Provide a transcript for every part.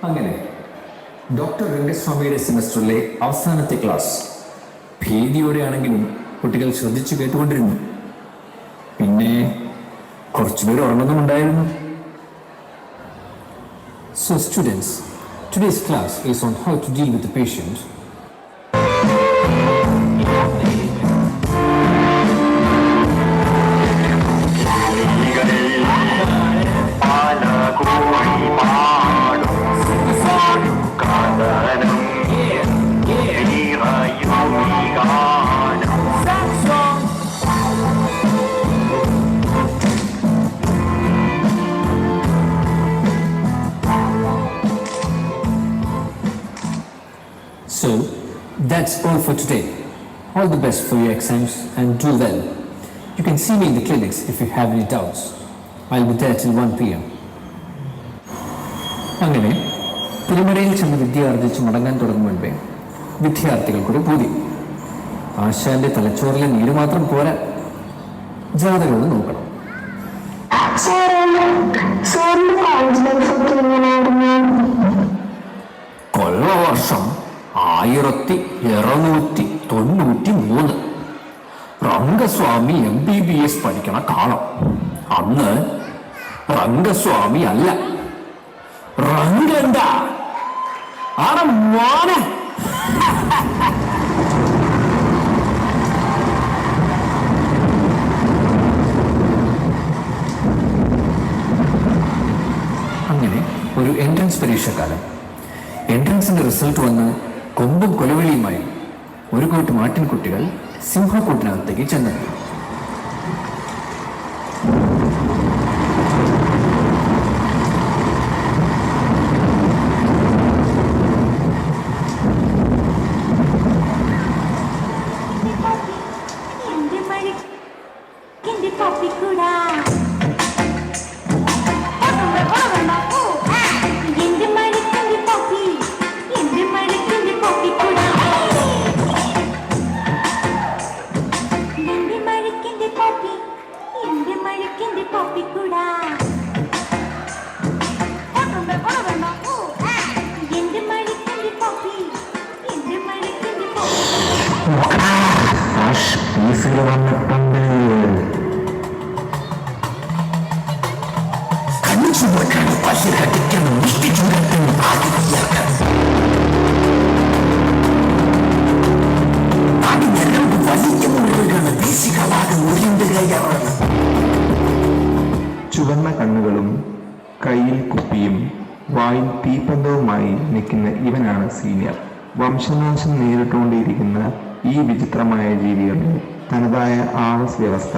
അങ്ങനെ ഡോക്ടർ രംഗസ്വാമിയുടെ സെമസ്റ്ററിലെ അവസാനത്തെ ക്ലാസ് ഭീതിയോടെയാണെങ്കിലും കുട്ടികൾ ശ്രദ്ധിച്ചു കേട്ടുകൊണ്ടിരുന്നു. പിന്നെ കുറച്ചുപേർ ഉറങ്ങുന്നുമുണ്ടായിരുന്നു. So students, today's class is on how to deal with the patient. So that's all for today. All the best for your exams and do well. You can see me in the clinics if you have any doubts. I'll be there till 1 p.m. അങ്ങനെ തിരുമലയിൽ ചെന്ന് വിദ്യ ആർജിച്ച് മടങ്ങാൻ തുടങ്ങും മുൻപേ വിദ്യാർത്ഥികൾക്കൊരു പൂതി. ആശാന്റെ തലച്ചോറിലെ നീര് മാത്രം പോരാ, ജാതകങ്ങൾ നോക്കണം. കൊല്ലവർഷം 1293. റംഗസ്വാമി MBBS പഠിക്കണ കാലം. അന്ന് റംഗസ്വാമി അല്ല, റംഗണ്ട ആണ് മോനെ. അങ്ങനെ ഒരു എൻട്രൻസ് പരീക്ഷക്കാലം. എൻട്രൻസിന്റെ റിസൾട്ട് വന്ന് കൊമ്പും കൊലവിളിയുമായി ഒരു കൂട്ട് മാട്ടിൻകുട്ടികൾ സിംഹക്കൂട്ടിനകത്തേക്ക് ചെന്നെത്തി. ചുവന്ന കണ്ണുകളും കയ്യിൽ കുപ്പിയും വായിൽ തീപ്പന്തവുമായി നിൽക്കുന്ന ഇവനാണ് സീനിയർ. വംശനാശം നേരിട്ടുകൊണ്ടിരിക്കുന്ന ഈ വിചിത്രമായ ജീവികളുടെ തനതായ ആവാസ വ്യവസ്ഥ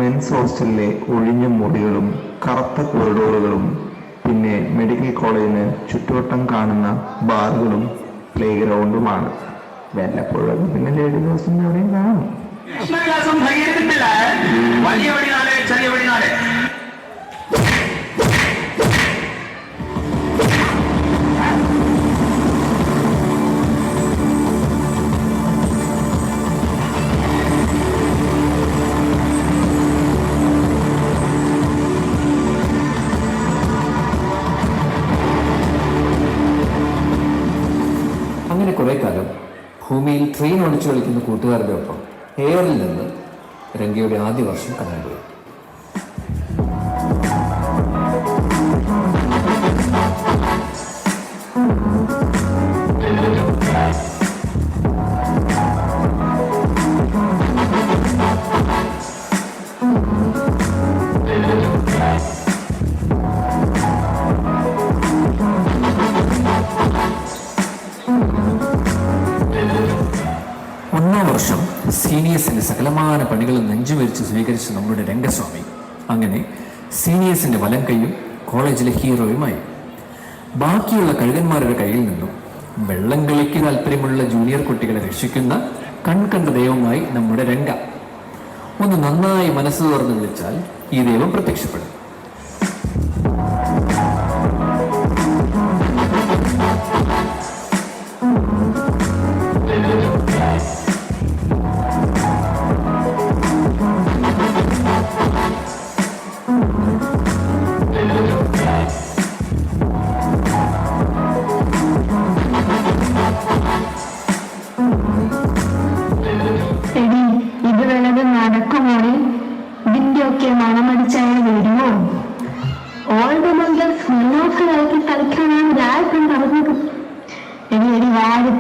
മെൻസ് ഹോസ്റ്റലിലെ ഒഴിഞ്ഞ മുറികളും കറുത്ത കോറിഡോറുകളും പിന്നെ മെഡിക്കൽ കോളേജിന് ചുറ്റുവട്ടം കാണുന്ന ബാറുകളും പ്ലേ ഗ്രൗണ്ടുമാണ്. വല്ലപ്പോഴും പിന്നെ ലേഡീസ് ഹോസ്റ്റലിന് എവിടെയും കാണും. അങ്ങനെ കുറെ കാലം ഭൂമിയിൽ ട്രെയിൻ ഓടിച്ചു കളിക്കുന്ന കൂട്ടുകാരുടെ ഒപ്പം എയറിൽ നിന്ന് രംഗയുടെ ആദ്യ വർഷം കടന്നുപോയി. ഒന്നാം വർഷം സീനിയേഴ്സിന്റെ സകലമാന പണികളും നെഞ്ചുമരിച്ച് സ്വീകരിച്ച നമ്മുടെ രംഗസ്വാമി അങ്ങനെ സീനിയേഴ്സിന്റെ വലം കൈയും കോളേജിലെ ഹീറോയുമായി. ബാക്കിയുള്ള കഴുകന്മാരുടെ കയ്യിൽ നിന്നും വെള്ളം കളിക്ക് താല്പര്യമുള്ള ജൂനിയർ കുട്ടികളെ രക്ഷിക്കുന്ന കൺകണ്ട ദൈവമായി നമ്മുടെ രംഗ. ഒന്ന് നന്നായി മനസ്സ് തുറന്ന് വിളിച്ചാൽ ഈ ദൈവം പ്രത്യക്ഷപ്പെടും.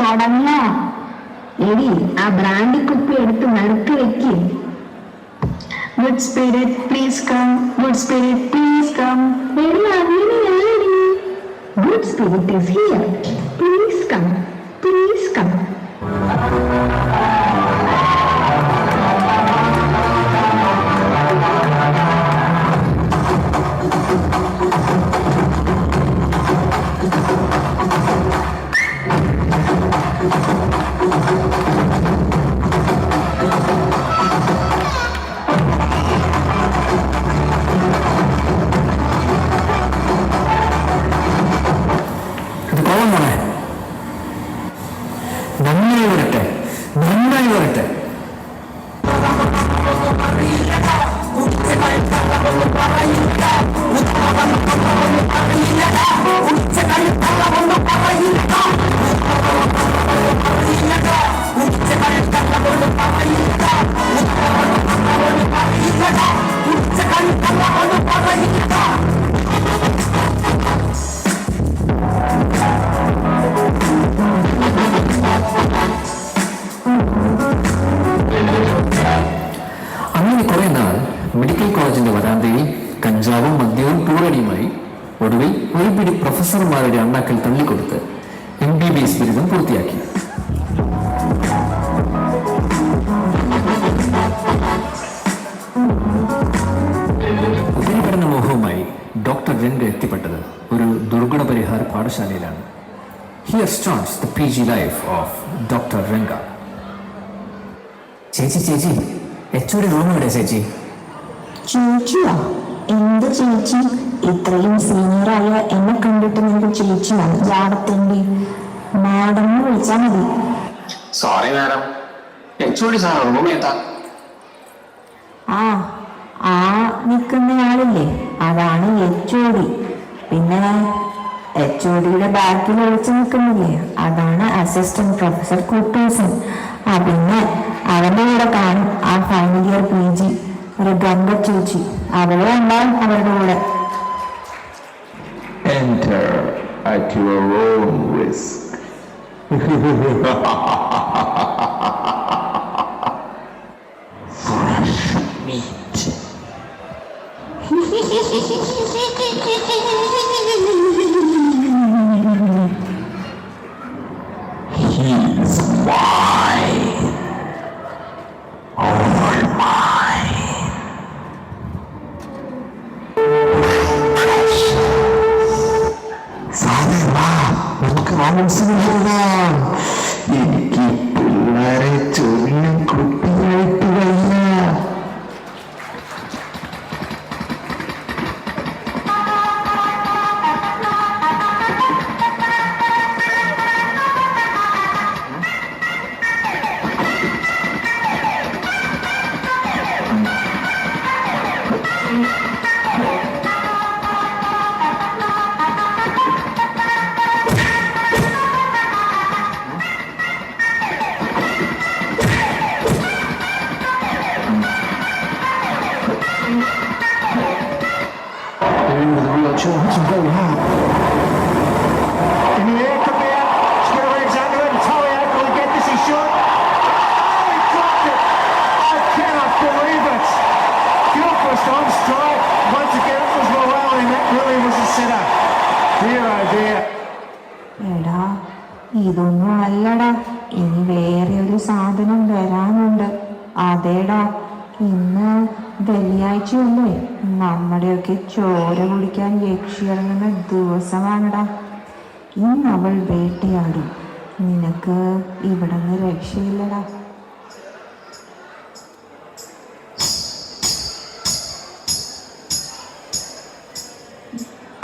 തുടങ്ങാം. എടി, ആ ബ്രാൻഡി കുപ്പി എടുത്ത് നടുക്ക് വെക്ക്. Good spirit please come, good spirit please come. എടി, അങ്ങനെയാടി. Good spirit is here, please come, please come. നന്നായി വരട്ടെ. അങ്ങനെ കുറെ നാൾ മെഡിക്കൽ കോളേജിന്റെ വരാന്തയിൽ കഞ്ചാവും മദ്യവും ടൂറടിയുമായി ഒടുവിൽ ഒരു പിടി പ്രൊഫസർമാരുടെ അണ്ണാക്കിൽ തള്ളിക്കൊടുത്ത് MBBS ബിരുദം പൂർത്തിയാക്കി. ഉപരിപഠന മോഹവുമായി ഡോക്ടർ രംഗ എത്തിപ്പെട്ടത് ഒരു ദുർഗുണ പരിഹാര പാഠശാലയിലാണ്. Here starts the PG life of Dr. Renga. ചേച്ചി HOD റൂം എവിടെ ചേച്ചി? ചേച്ചിയാ? എന്ത് ചേച്ചി? ഇത്രയും സീനിയറായ എന്നെ കണ്ടിട്ട് നിങ്ങൾക്ക് ചേച്ചിയാണ് ജാടത്തേണ്ടി. മാഡം വിളിച്ചാൽ മതി. Sorry madam, HOD sir room ഏതാ? ആ നിൽക്കുന്നയാളില്ലേ, അതാണ് HOD. പിന്നെ HODയുടെ ബാക്കിൽ ഒളിച്ചു നിൽക്കുന്നില്ലേ, അതാണ് അസിസ്റ്റന്റ് പ്രൊഫസർ കുട്ടൂസൻ. പിന്നെ അവന്റെ കൂടെ കാണും ആ ഫൈനൽ ഇയർ PG ഒരു ഗംഗ ചേച്ചി, അവളും ഉണ്ടാവും അവരുടെ കൂടെ. Enter at your own risk. Fresh meat. He's mine. All mine. നമുക്ക് റോബിൻസിന് പോകാം. എനിക്ക് പിള്ളേരെ ചൊല്ലും കുട്ടിയായിട്ട് വയ്യ. It's very hard. In the air, come here. Steroids under it. Italiano, will he get this? He should. Oh, he dropped it. I cannot believe it. Gilchrist on strike. Once again, it was Morale, and that really was a sitter. Dear, oh dear. എടാ, ഇതൊന്നും അല്ലടാ, ഇനി വേറെ ഒരു സാധനം വരാനുണ്ട്. അതേടാ, ഇന്ന് വെള്ളിയാഴ്ചയല്ലേ, നമ്മുടെയൊക്കെ ചോര കുടിക്കാൻ യക്ഷി ഇറങ്ങുന്ന ദിവസമാണടാ. ഇന്ന് അവൾ വേട്ടയാടും. നിനക്ക് ഇവിടെ നിന്ന് രക്ഷയില്ലടാ.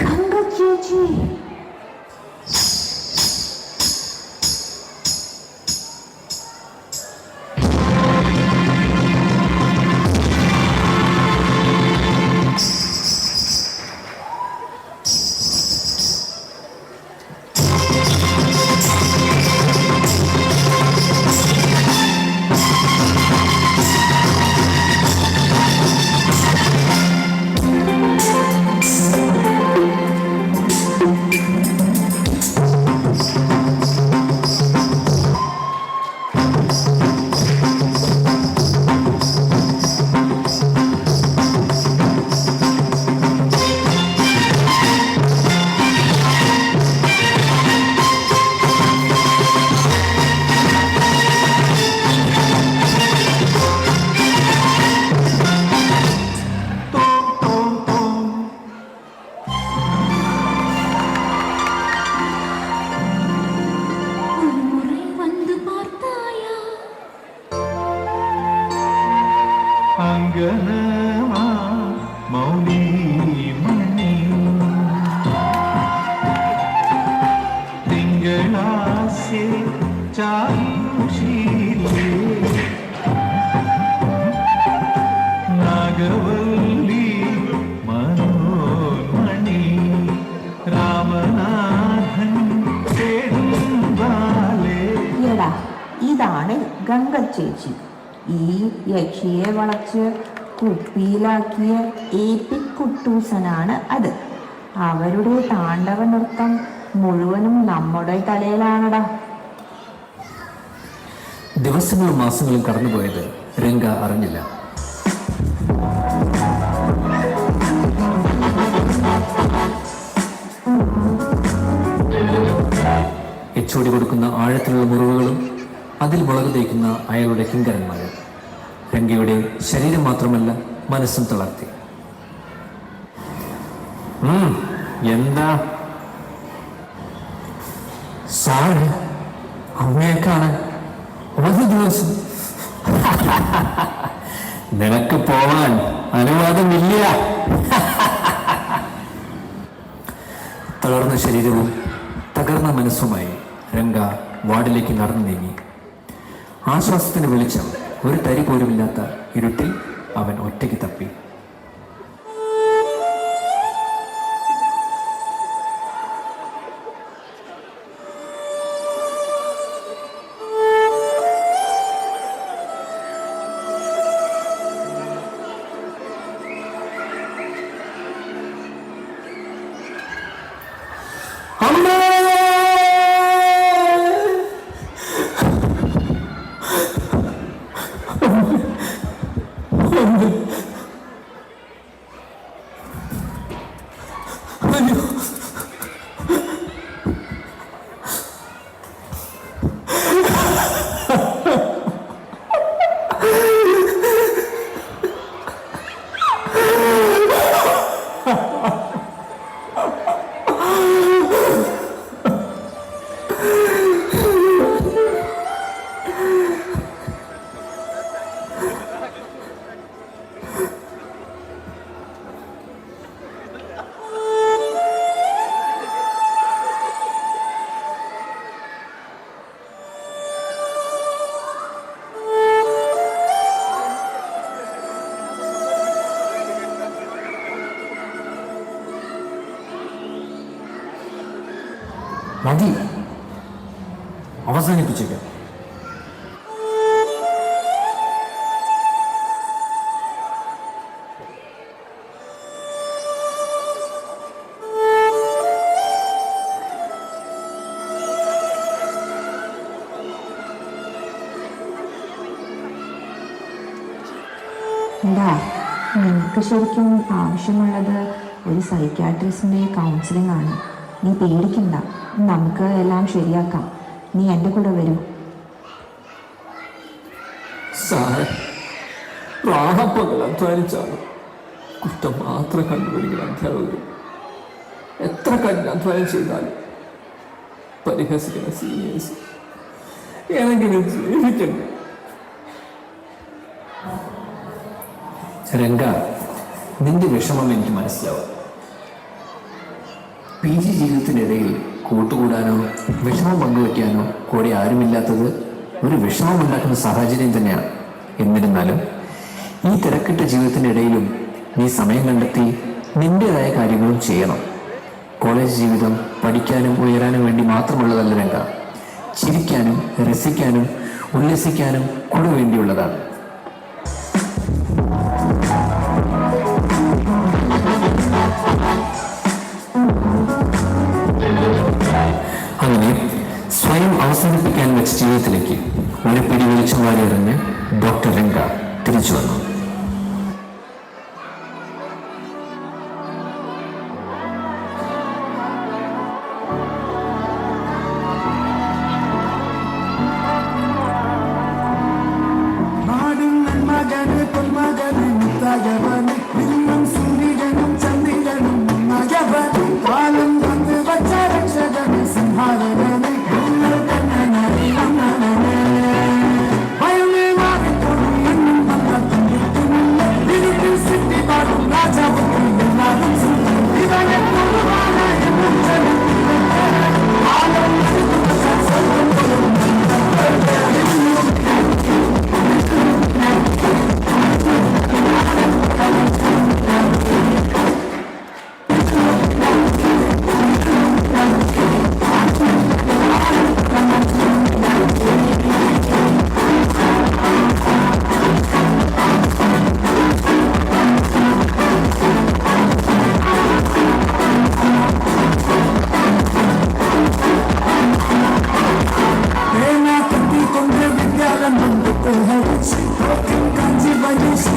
ഗംഗ ചേച്ചി, से चारुशीले नागवल्ली मनोन्मणि रामनाथन पेरुंबाले. എടാ ഇതാണ് ഗംഗ ചേച്ചി. ഈ യക്ഷിയെ വളച്ച് കുപ്പിയിലാക്കിയ ഏപ്പിക് കുട്ടൂസനാണ് അത്. അവരുടെ താണ്ഡവ നൃത്തം മുഴുവനും നമ്മുടെ തലയിലാണടാ. ദിവസങ്ങളും മാസങ്ങളും കടന്നുപോയത് രംഗ അറിഞ്ഞില്ല. എച്ചോടി കൊടുക്കുന്ന ആഴത്തിലുള്ള മുറിവുകളും അതിൽ മുളക് തേക്കുന്ന അയാളുടെ കിങ്കരന്മാരും രംഗയുടെ ശരീരം മാത്രമല്ല മനസ്സും തളർത്തി. എന്താ സാറ് അമ്മയെ കാണാൻ ഒരു ദിവസം നിനക്ക് പോവാൻ അനുവാദമില്ല. തളർന്ന ശരീരവും തകർന്ന മനസ്സുമായി രംഗ വാർഡിലേക്ക് നടന്നു നീങ്ങി. ആശ്വാസത്തിന് വെളിച്ചം ഒരു തരി പോലുമില്ലാത്ത ഇരുട്ടിൽ അവൻ ഒറ്റയ്ക്ക് തപ്പി. മതി, അവസാനിപ്പിച്ചേക്കാം. എന്താ നിനക്ക് ശരിക്കും ആവശ്യമുള്ളത് ഒരു സൈക്യാട്രിസ്റ്റിൻ്റെ കൗൺസിലിംഗ് ആണ്. നീ പേടിക്കണ്ട, നമുക്ക് എല്ലാം ശരിയാക്കാം. നീ എൻ്റെ കൂടെ വരൂ. സാറ് പ്രാണപ്പകൽ അധ്വാനിച്ചാണ് കുറ്റം മാത്രം കണ്ടുപിടിക്കുന്ന അധ്യാപകർ. എത്ര കഠിനാധ്വാനം ചെയ്താലും പരിഹസിക്കുന്ന സീനിയേഴ്സ് ഏതെങ്കിലും ജീവിക്കണ്ട. രംഗ, നിന്റെ വിഷമം എനിക്ക് മനസ്സിലാവും. PG ജീവിതത്തിനിടയിൽ കൂട്ടുകൂടാനോ വിഷമം പങ്കുവയ്ക്കാനോ കൂടെ ആരുമില്ലാത്തത് ഒരു വിഷമമുണ്ടാക്കുന്ന സാഹചര്യം തന്നെയാണ്. എന്നിരുന്നാലും ഈ തിരക്കിട്ട ജീവിതത്തിനിടയിലും നീ സമയം കണ്ടെത്തി നിന്റേതായ കാര്യങ്ങളും ചെയ്യണം. കോളേജ് ജീവിതം പഠിക്കാനും ഉയരാനും വേണ്ടി മാത്രമുള്ളതല്ല രംഗ. ചിരിക്കാനും രസിക്കാനും ഉല്ലസിക്കാനും കൂടെ വേണ്ടിയുള്ളതാണ്. അങ്ങനെ സ്വയം അവസാനിപ്പിക്കാൻ വെച്ച ജീവിതത്തിലേക്ക് ഒരു പിടി വെളിച്ചം വാരി എറിഞ്ഞ് ഡോക്ടർ രംഗ തിരിച്ചു വന്നു. Raja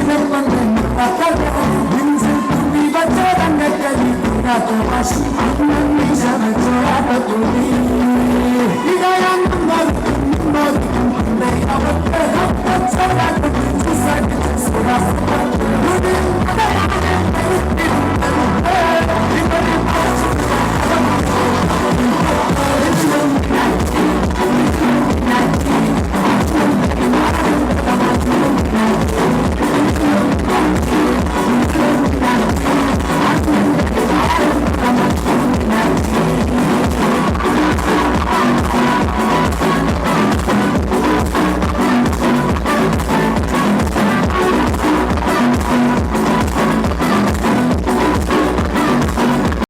Thank you.